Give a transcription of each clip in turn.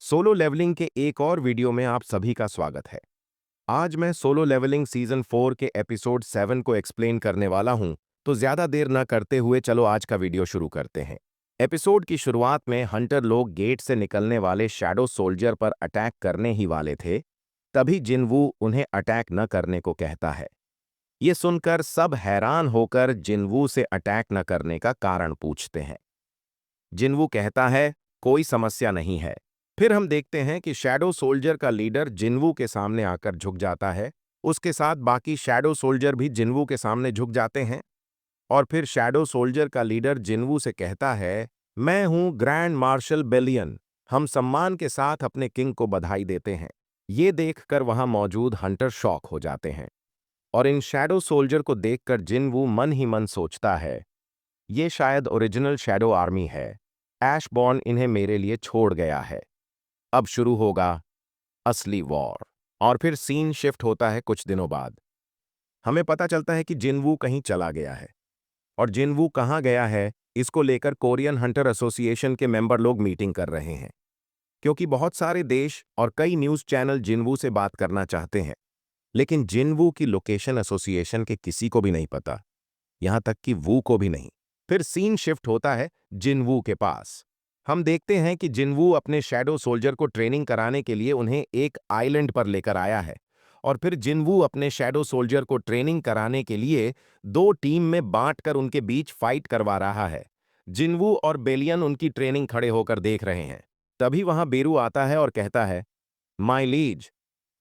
Solo levelling के एक और वीडियो में आप सभी का स्वागत है। आज मैं सोलो लेवलिंग सीजन 4 के एपिसोड 7 को एक्सप्लेन करने वाला हूं, तो ज्यादा देर न करते हुए चलो आज का वीडियो शुरू करते हैं। एपिसोड की शुरुआत में हंटर लोग गेट से निकलने वाले शैडो सोल्जर पर अटैक करने ही वाले थे, तभी जिनवू उन्हें अटैक न करने को कहता है। ये सुनकर सब हैरान होकर जिनवू से अटैक न करने का कारण पूछते हैं। जिनवू कहता है, कोई समस्या नहीं है। फिर हम देखते हैं कि शैडो सोल्जर का लीडर जिनवू के सामने आकर झुक जाता है। उसके साथ बाकी शैडो सोल्जर भी जिनवू के सामने झुक जाते हैं। और फिर शैडो सोल्जर का लीडर जिनवू से कहता है, मैं हूं ग्रैंड मार्शल बेलियन। हम सम्मान के साथ अपने किंग को बधाई देते हैं। ये देखकर वहां मौजूद हंटर शॉक हो जाते हैं। और इन शैडो सोल्जर को देखकर जिनवू मन ही मन सोचता है, ये शायद ओरिजिनल शैडो आर्मी है। ऐशबॉर्न इन्हें मेरे लिए छोड़ गया है। अब शुरू होगा असली वॉर। और फिर सीन शिफ्ट होता है कुछ दिनों बाद। हमें पता चलता है कि जिनवू कहीं चला गया है। और जिनवू कहाँ गया है, इसको लेकर कोरियन हंटर एसोसिएशन के मेंबर लोग मीटिंग कर रहे हैं। क्योंकि बहुत सारे देश और कई न्यूज़ चैनल जिनवू से बात करना चाहते हैं, लेकिन जिनवू की लोकेशन एसोसिएशन के किसी को भी नहीं पता, यहां तक कि वू को भी नहीं। फिर सीन शिफ्ट होता है जिनवू के पास। हम देखते हैं कि जिनवू अपने शैडो सोल्जर को ट्रेनिंग कराने के लिए उन्हें एक आइलैंड पर लेकर आया है। और फिर जिनवू अपने शैडो सोल्जर को ट्रेनिंग कराने के लिए दो टीम में बांटकर उनके बीच फाइट करवा रहा है। जिनवू और बेलियन उनकी ट्रेनिंग खड़े होकर देख रहे हैं। तभी वहां बेरू आता है और कहता है, माय लीज,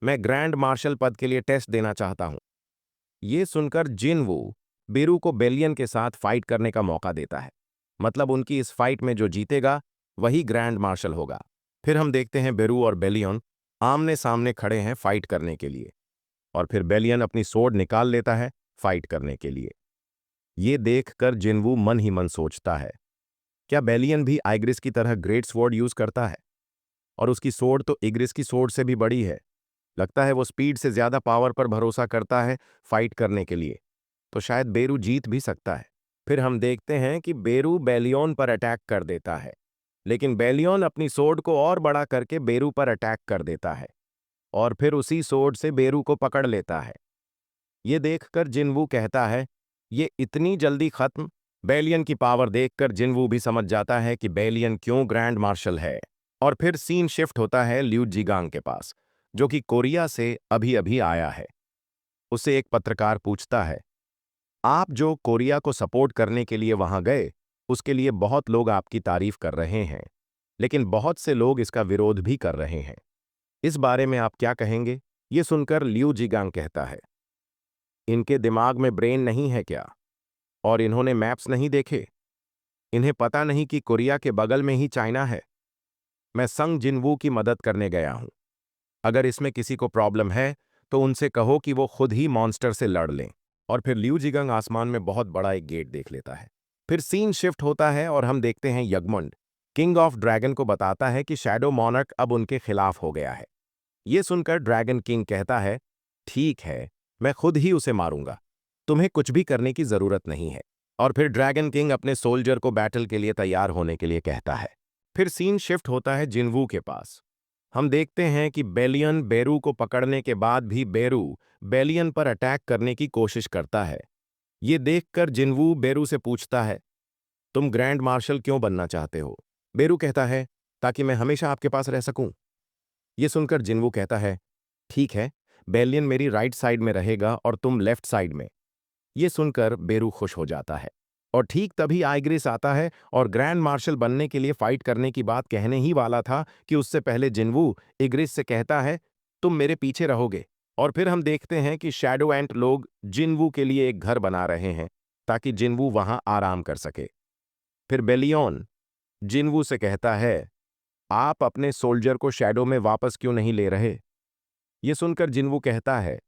मैं ग्रैंड मार्शल पद के लिए टेस्ट देना चाहता हूं। ये सुनकर जिनवू बेरू को बेलियन के साथ फाइट करने का मौका देता है। मतलब उनकी इस फाइट में जो जीतेगा वही ग्रैंड मार्शल होगा। फिर हम देखते हैं बेरू और बेलियन आमने सामने खड़े हैं फाइट करने के लिए। और फिर बेलियन अपनी सोर्ड निकाल लेता है फाइट करने के लिए। ये देखकर जिनवू मन ही मन सोचता है, क्या बेलियन भी आइग्रिस की तरह ग्रेट स्वॉर्ड यूज करता है? और उसकी सोर्ड तो इग्रिस की सोर्ड से भी बड़ी है। लगता है वो स्पीड से ज्यादा पावर पर भरोसा करता है फाइट करने के लिए। तो शायद बेरू जीत भी सकता है। फिर हम देखते हैं कि बेरू बेलियन पर अटैक कर देता है, लेकिन बेलियन अपनी सोर्ड को और बड़ा करके बेरू पर अटैक कर देता है। और फिर उसी सोर्ड से बेरू को पकड़ लेता है। ये देखकर जिनवू कहता है, ये इतनी जल्दी खत्म? बेलियन की पावर देखकर जिनवू भी समझ जाता है कि बेलियन क्यों ग्रैंड मार्शल है। और फिर सीन शिफ्ट होता है लिू जिगांग के पास, जो कि कोरिया से अभी अभी आया है। उसे एक पत्रकार पूछता है, आप जो कोरिया को सपोर्ट करने के लिए वहां गए, उसके लिए बहुत लोग आपकी तारीफ कर रहे हैं, लेकिन बहुत से लोग इसका विरोध भी कर रहे हैं। इस बारे में आप क्या कहेंगे? ये सुनकर लिू जिगांग कहता है, इनके दिमाग में ब्रेन नहीं है क्या? और इन्होंने मैप्स नहीं देखे? इन्हें पता नहीं कि कोरिया के बगल में ही चाइना है? मैं संग जिनवू की मदद करने गया हूं। अगर इसमें किसी को प्रॉब्लम है तो उनसे कहो कि वो खुद ही मॉन्स्टर से लड़ लें। और फिर लिू जिगंग आसमान में बहुत बड़ा एक गेट देख लेता है। फिर सीन शिफ्ट होता है और हम देखते हैं यगमुंड किंग ऑफ ड्रैगन को बताता है कि शैडो मॉनर्क अब उनके खिलाफ हो गया है। ये सुनकर ड्रैगन किंग कहता है, ठीक है, मैं खुद ही उसे मारूंगा, तुम्हें कुछ भी करने की जरूरत नहीं है। और फिर ड्रैगन किंग अपने सोल्जर को बैटल के लिए तैयार होने के लिए कहता है। फिर सीन शिफ्ट होता है जिनवू के पास। हम देखते हैं कि बेलियन बेरू को पकड़ने के बाद भी बेरू बेलियन पर अटैक करने की कोशिश करता है। ये देखकर जिनवू बेरू से पूछता है, तुम ग्रैंड मार्शल क्यों बनना चाहते हो? बेरू कहता है, ताकि मैं हमेशा आपके पास रह सकूं। ये सुनकर जिनवू कहता है, ठीक है, बेलियन मेरी राइट साइड में रहेगा और तुम लेफ्ट साइड में। ये सुनकर बेरू खुश हो जाता है। और ठीक तभी आइग्रिस आता है और ग्रैंड मार्शल बनने के लिए फाइट करने की बात कहने ही वाला था कि उससे पहले जिनवू इग्रिस से कहता है, तुम मेरे पीछे रहोगे। और फिर हम देखते हैं कि शैडो एंट लोग जिनवू के लिए एक घर बना रहे हैं ताकि जिनवू वहां आराम कर सके। फिर बेलियन जिनवू से कहता है, आप अपने सोल्जर को शैडो में वापस क्यों नहीं ले रहे? ये सुनकर जिनवू कहता है,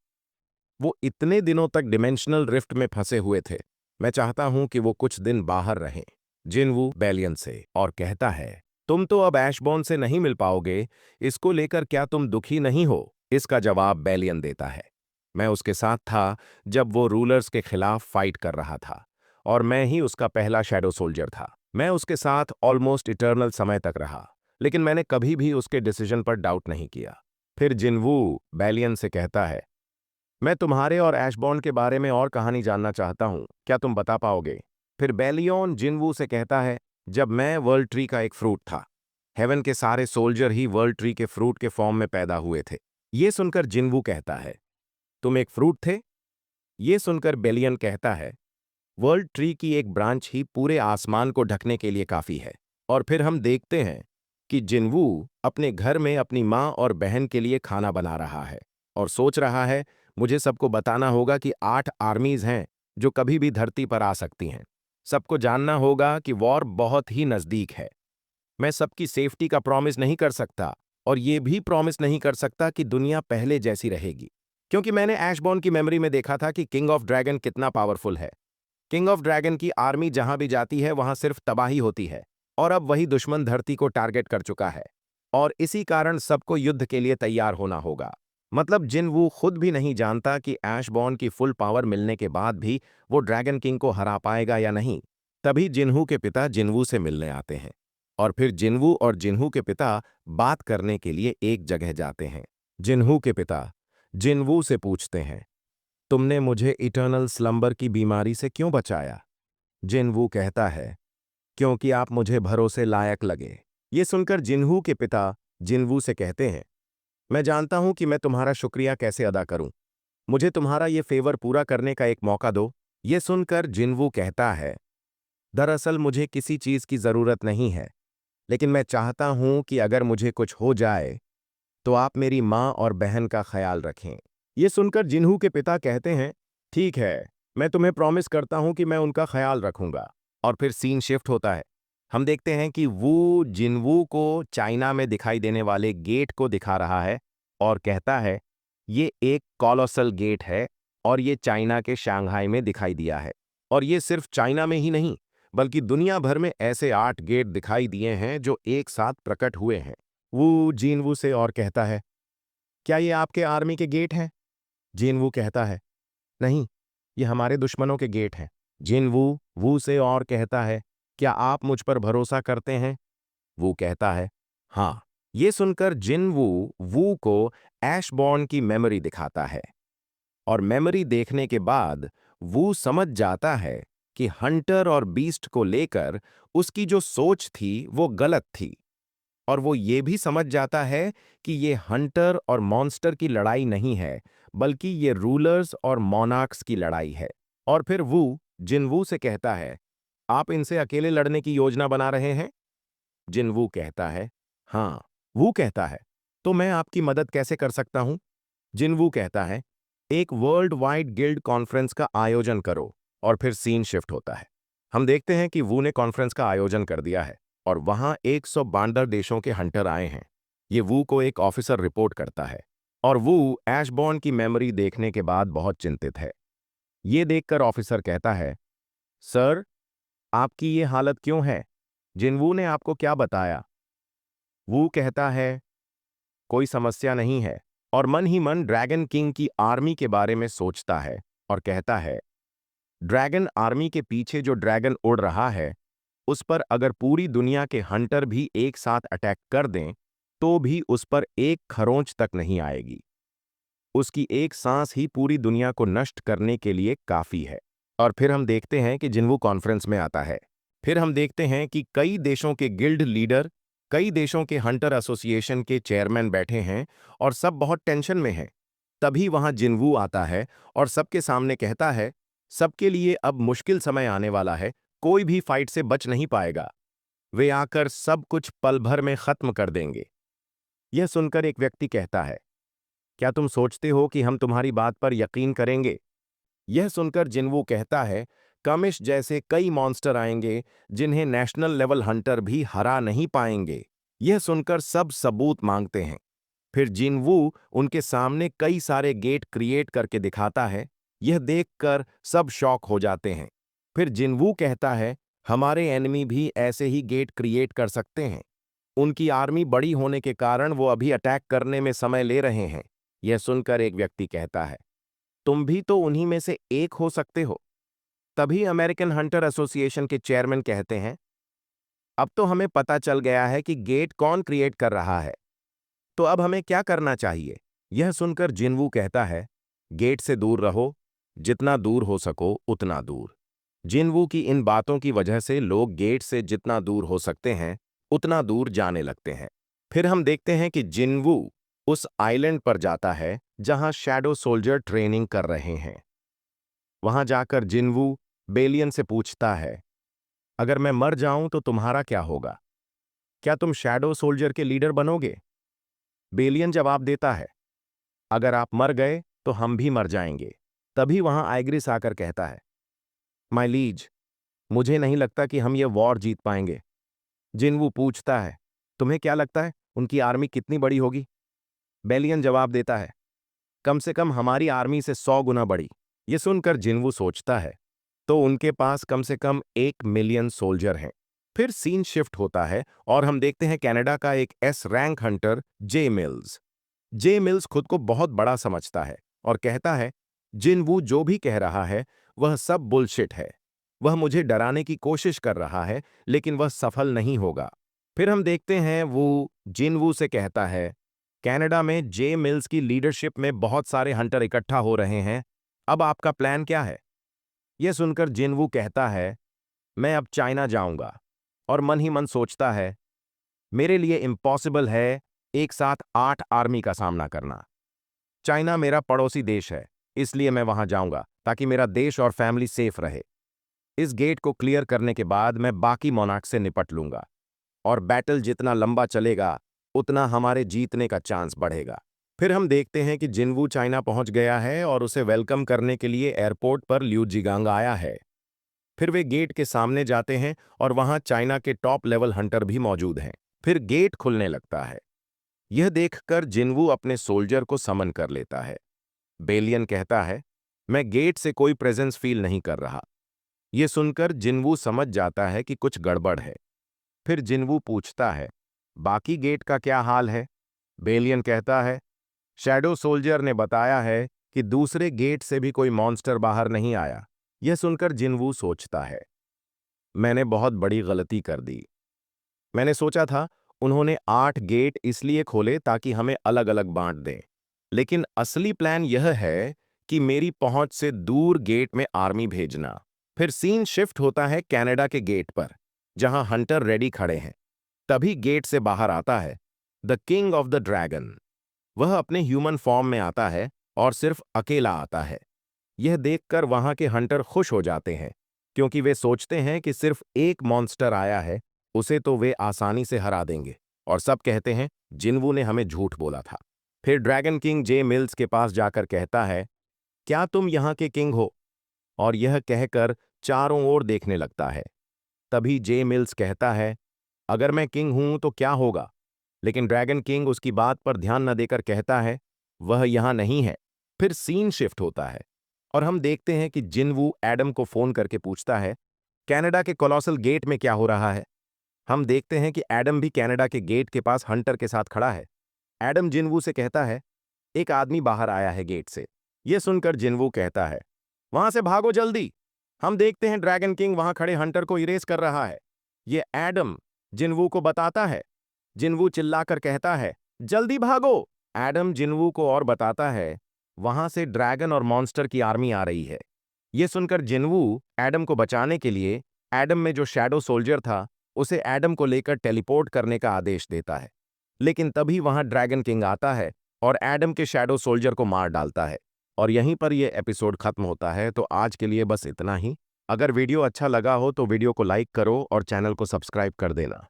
वो इतने दिनों तक डिमेंशनल रिफ्ट में फंसे हुए थे, मैं चाहता हूं कि वो कुछ दिन बाहर रहें। जिनवू बेलियन से और कहता है, तुम तो अब ऐशबॉर्न से नहीं मिल पाओगे, इसको लेकर क्या तुम दुखी नहीं हो? इसका जवाब बेलियन देता है, मैं उसके साथ था जब वो रूलर्स के खिलाफ फाइट कर रहा था और मैं ही उसका पहला शैडो सोल्जर था। मैं उसके साथ ऑलमोस्ट इटर्नल समय तक रहा, लेकिन मैंने कभी भी उसके डिसीजन पर डाउट नहीं किया। फिर जिनवू बैलियन से कहता है, मैं तुम्हारे और ऐशबॉर्न के बारे में और कहानी जानना चाहता हूँ, क्या तुम बता पाओगे? फिर बैलियन जिनवू से कहता है, जब मैं वर्ल्ड ट्री का एक फ्रूट था, हेवन के सारे सोल्जर ही वर्ल्ड ट्री के फ्रूट के फॉर्म में पैदा हुए थे। ये सुनकर जिनवू कहता है, तुम एक फ्रूट थे? ये सुनकर बेलियन कहता है, वर्ल्ड ट्री की एक ब्रांच ही पूरे आसमान को ढकने के लिए काफी है। और फिर हम देखते हैं कि जिनवू अपने घर में अपनी माँ और बहन के लिए खाना बना रहा है और सोच रहा है, मुझे सबको बताना होगा कि 8 आर्मीज हैं जो कभी भी धरती पर आ सकती हैं। सबको जानना होगा कि वॉर बहुत ही नजदीक है। मैं सबकी सेफ्टी का प्रॉमिस नहीं कर सकता और ये भी प्रॉमिस नहीं कर सकता कि दुनिया पहले जैसी रहेगी, क्योंकि मैंने ऐशबॉर्न की मेमोरी में देखा था कि किंग ऑफ ड्रैगन कितना पावरफुल है। किंग ऑफ ड्रैगन की आर्मी जहां भी जाती है वहां सिर्फ तबाही होती है और अब वही दुश्मन धरती को टारगेट कर चुका है और इसी कारण सबको युद्ध के लिए तैयार होना होगा। मतलब जिनवू खुद भी नहीं जानता कि ऐशबॉर्न की फुल पावर मिलने के बाद भी वो ड्रैगन किंग को हरा पाएगा या नहीं। तभी जिन्हू के पिता जिनवू से मिलने आते हैं और फिर जिनवू और जिन्हू के पिता बात करने के लिए एक जगह जाते हैं। जिन्हू के पिता जिनवू से पूछते हैं, तुमने मुझे इटर्नल स्लंबर की बीमारी से क्यों बचाया? जिनवू कहता है, क्योंकि आप मुझे भरोसे लायक लगे। ये सुनकर जिन्हू के पिता जिनवू से कहते हैं, मैं जानता हूं कि मैं तुम्हारा शुक्रिया कैसे अदा करूं। मुझे तुम्हारा ये फेवर पूरा करने का एक मौका दो। ये सुनकर जिनवू कहता है, दरअसल मुझे किसी चीज की जरूरत नहीं है, लेकिन मैं चाहता हूं कि अगर मुझे कुछ हो जाए तो आप मेरी माँ और बहन का ख्याल रखें। ये सुनकर जिन्हू के पिता कहते हैं, ठीक है, मैं तुम्हें प्रॉमिस करता हूं कि मैं उनका ख्याल रखूंगा। और फिर सीन शिफ्ट होता है। हम देखते हैं कि वू जिनवू को चाइना में दिखाई देने वाले गेट को दिखा रहा है और कहता है, ये एक कॉलोसल गेट है और ये चाइना के शंघाई में दिखाई दिया है। और ये सिर्फ चाइना में ही नहीं, बल्कि दुनिया भर में ऐसे 8 गेट दिखाई दिए हैं जो एक साथ प्रकट हुए हैं। वू जिनवू से और कहता है, क्या ये आपके आर्मी के गेट हैं? जिनवू कहता है, नहीं, ये हमारे दुश्मनों के गेट हैं। जिनवू वू से और कहता है, क्या आप मुझ पर भरोसा करते हैं? वू कहता है, हाँ। ये सुनकर जिनवू वू को ऐशबॉर्न की मेमोरी दिखाता है और मेमोरी देखने के बाद वू समझ जाता है कि हंटर और बीस्ट को लेकर उसकी जो सोच थी वो गलत थी। और वो ये भी समझ जाता है कि ये हंटर और मॉन्स्टर की लड़ाई नहीं है, बल्कि ये रूलर्स और मोनार्क्स की लड़ाई है। और फिर वू जिनवू से कहता है, आप इनसे अकेले लड़ने की योजना बना रहे हैं? जिनवू कहता है, हाँ। वू कहता है, तो मैं आपकी मदद कैसे कर सकता हूं? जिनवू कहता है, एक वर्ल्ड वाइड गिल्ड कॉन्फ्रेंस का आयोजन करो। और फिर सीन शिफ्ट होता है। हम देखते हैं कि वू ने कॉन्फ्रेंस का आयोजन कर दिया है और वहां 152 देशों के हंटर आए हैं। ये वू को एक ऑफिसर रिपोर्ट करता है और वू ऐशबॉर्न की मेमोरी देखने के बाद बहुत चिंतित है। ये देखकर ऑफिसर कहता है, सर, आपकी ये हालत क्यों है? जिनवू ने आपको क्या बताया? वू कहता है, कोई समस्या नहीं है, और मन ही मन ड्रैगन किंग की आर्मी के बारे में सोचता है और कहता है, ड्रैगन आर्मी के पीछे जो ड्रैगन उड़ रहा है उस पर अगर पूरी दुनिया के हंटर भी एक साथ अटैक कर दें तो भी उस पर एक खरोंच तक नहीं आएगी। उसकी एक सांस ही पूरी दुनिया को नष्ट करने के लिए काफी है। और फिर हम देखते हैं कि जिन्वू कॉन्फ्रेंस में आता है। फिर हम देखते हैं कि कई देशों के गिल्ड लीडर, कई देशों के हंटर एसोसिएशन के चेयरमैन बैठे हैं और सब बहुत टेंशन में हैं। तभी वहां जिन्वू आता है और सबके सामने कहता है, सबके लिए अब मुश्किल समय आने वाला है, कोई भी फाइट से बच नहीं पाएगा। वे आकर सब कुछ पल भर में खत्म कर देंगे। यह सुनकर एक व्यक्ति कहता है, क्या तुम सोचते हो कि हम तुम्हारी बात पर यकीन करेंगे? यह सुनकर जिन्वू कहता है, कमिश जैसे कई मॉन्स्टर आएंगे जिन्हें नेशनल लेवल हंटर भी हरा नहीं पाएंगे। यह सुनकर सब सबूत मांगते हैं। फिर जिन्वू उनके सामने कई सारे गेट क्रिएट करके दिखाता है। यह देखकर सब शॉक हो जाते हैं। फिर जिन्वू कहता है, हमारे एनिमी भी ऐसे ही गेट क्रिएट कर सकते हैं। उनकी आर्मी बड़ी होने के कारण वो अभी अटैक करने में समय ले रहे हैं। यह सुनकर एक व्यक्ति कहता है, तुम भी तो उन्हीं में से एक हो सकते हो। तभी अमेरिकन हंटर एसोसिएशन के चेयरमैन कहते हैं, अब तो हमें पता चल गया है कि गेट कौन क्रिएट कर रहा है। तो अब हमें क्या करना चाहिए? यह सुनकर जिनवू कहता है, गेट से दूर रहो, जितना दूर हो सको उतना दूर। जिनवू की इन बातों की वजह से लोग गेट से जितना दूर हो सकते हैं उतना दूर जाने लगते हैं। फिर हम देखते हैं कि जिनवू उस आइलैंड पर जाता है जहां शैडो सोल्जर ट्रेनिंग कर रहे हैं। वहां जाकर जिनवू बेलियन से पूछता है, अगर मैं मर जाऊं तो तुम्हारा क्या होगा? क्या तुम शैडो सोल्जर के लीडर बनोगे? बेलियन जवाब देता है, अगर आप मर गए तो हम भी मर जाएंगे। तभी वहां आइग्रिस आकर कहता है, माय लीज, मुझे नहीं लगता कि हम ये वॉर जीत पाएंगे। जिनवू पूछता है, तुम्हें क्या लगता है उनकी आर्मी कितनी बड़ी होगी? बेलियन जवाब देता है, कम से कम हमारी आर्मी से 100 गुना बड़ी। ये सुनकर जिनवू सोचता है, तो उनके पास कम से कम 1 मिलियन सोल्जर हैं। फिर सीन शिफ्ट होता है और हम देखते हैं कनाडा का एक एस रैंक हंटर जे मिल्स। जे मिल्स खुद को बहुत बड़ा समझता है और कहता है, जिनवू जो भी कह रहा है वह सब बुलशिट है। वह मुझे डराने की कोशिश कर रहा है लेकिन वह सफल नहीं होगा। फिर हम देखते हैं वो जिनवू से कहता है, कनाडा में जे मिल्स की लीडरशिप में बहुत सारे हंटर इकट्ठा हो रहे हैं। अब आपका प्लान क्या है? यह सुनकर जिनवू कहता है, मैं अब चाइना जाऊंगा। और मन ही मन सोचता है, मेरे लिए इम्पॉसिबल है एक साथ 8 आर्मी का सामना करना। चाइना मेरा पड़ोसी देश है, इसलिए मैं वहां जाऊंगा ताकि मेरा देश और फैमिली सेफ रहे। इस गेट को क्लियर करने के बाद मैं बाकी मोनार्क से निपट लूंगा और बैटल जितना लंबा चलेगा उतना हमारे जीतने का चांस बढ़ेगा। फिर हम देखते हैं कि जिनवू चाइना पहुंच गया है और उसे वेलकम करने के लिए एयरपोर्ट पर लिू जिगांग आया है। फिर वे गेट के सामने जाते हैं और वहां चाइना के टॉप लेवल हंटर भी मौजूद हैं। फिर गेट खुलने लगता है। यह देखकर जिनवू अपने सोल्जर को समन कर लेता है। बेलियन कहता है, मैं गेट से कोई प्रेजेंस फील नहीं कर रहा। यह सुनकर जिनवू समझ जाता है कि कुछ गड़बड़ है। फिर जिनवू पूछता है, बाकी गेट का क्या हाल है? बेलियन कहता है, शैडो सोल्जर ने बताया है कि दूसरे गेट से भी कोई मॉन्स्टर बाहर नहीं आया। यह सुनकर जिनवू सोचता है, मैंने बहुत बड़ी गलती कर दी। मैंने सोचा था उन्होंने 8 गेट इसलिए खोले ताकि हमें अलग अलग बांट दें, लेकिन असली प्लान यह है कि मेरी पहुंच से दूर गेट में आर्मी भेजना। फिर सीन शिफ्ट होता है कनाडा के गेट पर, जहां हंटर रेडी खड़े हैं। तभी गेट से बाहर आता है the king of the dragon. वह अपने ह्यूमन फॉर्म में आता है और सिर्फ अकेला आता है। यह देखकर वहां के हंटर खुश हो जाते हैं, क्योंकि वे सोचते हैं कि सिर्फ एक मॉन्स्टर आया है, उसे तो वे आसानी से हरा देंगे। और सब कहते हैं, जिनवू ने हमें झूठ बोला था। फिर ड्रैगन किंग जे मिल्स के पास जाकर कहता है, क्या तुम यहाँ के किंग हो? और यह कहकर चारों ओर देखने लगता है। तभी जे मिल्स कहता है, अगर मैं किंग हूं तो क्या होगा? लेकिन ड्रैगन किंग उसकी बात पर ध्यान न देकर कहता है, वह यहां नहीं है। फिर सीन शिफ्ट होता है और हम देखते हैं कि जिनवू एडम को फोन करके पूछता है, कनाडा के कोलोसल गेट में क्या हो रहा है? हम देखते हैं कि एडम भी कनाडा के गेट के पास हंटर के साथ खड़ा है। एडम जिनवू से कहता है, एक आदमी बाहर आया है गेट से। यह सुनकर जिनवू कहता है, वहां से भागो जल्दी। हम देखते हैं ड्रैगन किंग वहां खड़े हंटर को इरेज कर रहा है। यह एडम जिनवू को बताता है। जिनवू चिल्लाकर कहता है, जल्दी भागो। एडम जिनवू को और बताता है, वहां से ड्रैगन और मॉन्स्टर की आर्मी आ रही है। यह सुनकर जिनवू एडम को बचाने के लिए एडम में जो शैडो सोल्जर था उसे एडम को लेकर टेलीपोर्ट करने का आदेश देता है। लेकिन तभी वहां ड्रैगन किंग आता है और एडम के शैडो सोल्जर को मार डालता है। और यहीं पर यह एपिसोड खत्म होता है। तो आज के लिए बस इतना ही। अगर वीडियो अच्छा लगा हो तो वीडियो को लाइक करो और चैनल को सब्सक्राइब कर देना।